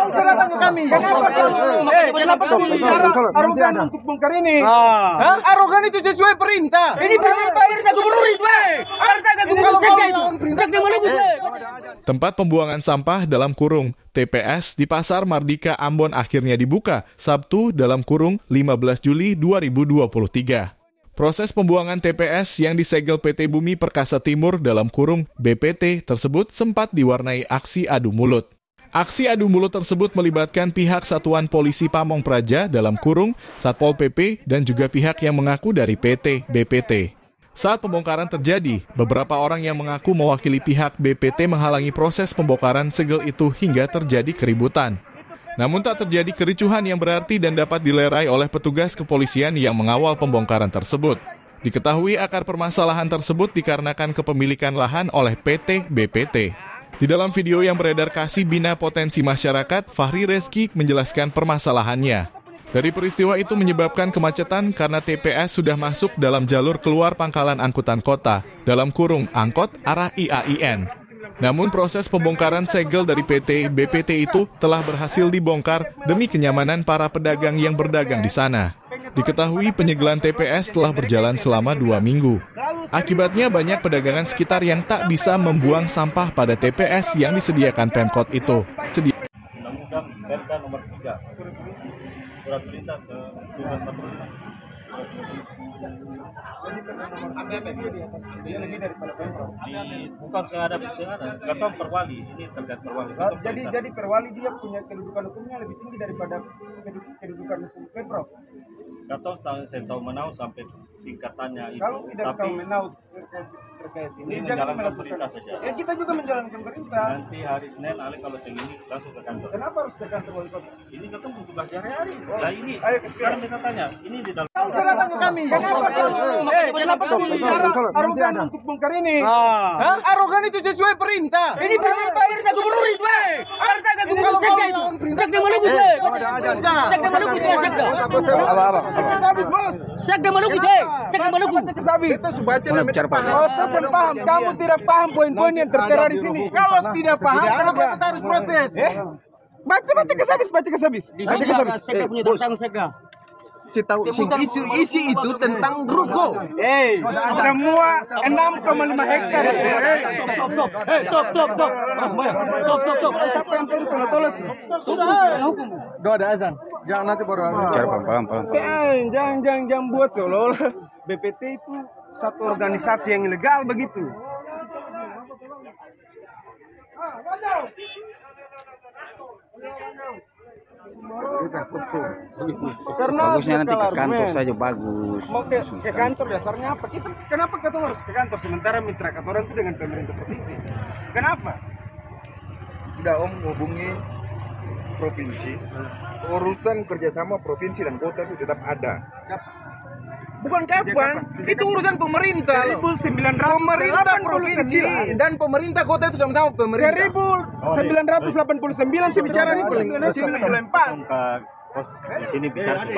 Usah datang ke kami. Kenapa kamu bicara arogan untuk bongkar ini? Arogan itu sesuai perintah. Ini perintah gubernur itu. Tempat pembuangan sampah dalam kurung TPS di Pasar Mardika Ambon akhirnya dibuka Sabtu dalam kurung 15 Juli 2023. Proses pembuangan TPS yang disegel PT Bumi Perkasa Timur dalam kurung BPT tersebut sempat diwarnai aksi adu mulut. Aksi adu mulut tersebut melibatkan pihak Satuan Polisi Pamong Praja dalam kurung, Satpol PP, dan juga pihak yang mengaku dari PT BPT. Saat pembongkaran terjadi, beberapa orang yang mengaku mewakili pihak BPT menghalangi proses pembongkaran segel itu hingga terjadi keributan. Namun tak terjadi kericuhan yang berarti dan dapat dilerai oleh petugas kepolisian yang mengawal pembongkaran tersebut. Diketahui akar permasalahan tersebut dikarenakan kepemilikan lahan oleh PT BPT. Di dalam video yang beredar Kasih Bina Potensi Masyarakat, Fahri Rezki menjelaskan permasalahannya. Dari peristiwa itu menyebabkan kemacetan karena TPS sudah masuk dalam jalur keluar pangkalan angkutan kota, dalam kurung angkot arah IAIN. Namun proses pembongkaran segel dari PT BPT itu telah berhasil dibongkar demi kenyamanan para pedagang yang berdagang di sana. Diketahui penyegelan TPS telah berjalan selama 2 minggu. Akibatnya banyak pedagangan sekitar yang tak bisa membuang sampah pada TPS yang disediakan Pemkot itu. Undang-Undang PMK nomor 3, surat perintah ke bukan sengaja, Gatong Perwali, ini terkait Perwali. Jadi Perwali dia punya kedudukan hukumnya lebih tinggi daripada kedudukan hukum Pemprov. Gatong saya tahu menau sampai tingkatannya itu. Kalau tidak tahu menau terkait ini menjalankan perintah saja. Ya kita juga menjalankan perintah. Nanti hari Senin kalau segini langsung ke kantor. Kenapa harus ke kantor wali kota? Ini Gatong butuh tugas hari-hari. Nah ini sekarang kita tanya, ini di dalam. Usah datang ke kami. Kenapa kamu bicara arogan untuk bongkar ini? Arogan itu sesuai perintah. Ini perintah gubernur itu. Paham. Kamu tidak paham poin-poin yang tertera di sini. Kalau tidak paham, kenapa kita harus protes? Baca ke habis. Saya tahu isi itu tentang ruko. Semua 6,5 hektar. Stop. Siapa yang perlu tolong? Sudah hukum. Doa ada azan. Jangan nanti baru azan. Cara pelan-pelan. Jangan buat seolah-olah BPT itu satu organisasi yang ilegal begitu. Bagusnya nanti ke kantor saja bagus. Mau ke kantor dasarnya apa? Kenapa kita harus ke kantor sementara mitra kantoran itu dengan pemerintah provinsi? Kenapa? Sudah Om hubungi provinsi. Urusan kerjasama provinsi dan kota itu tetap ada. Bukan kapan, itu urusan pemerintah. 1989 pemerintah provinsi dan pemerintah kota itu sama-sama pemerintah. 1989 saya bicara di 1994. Di sini bicara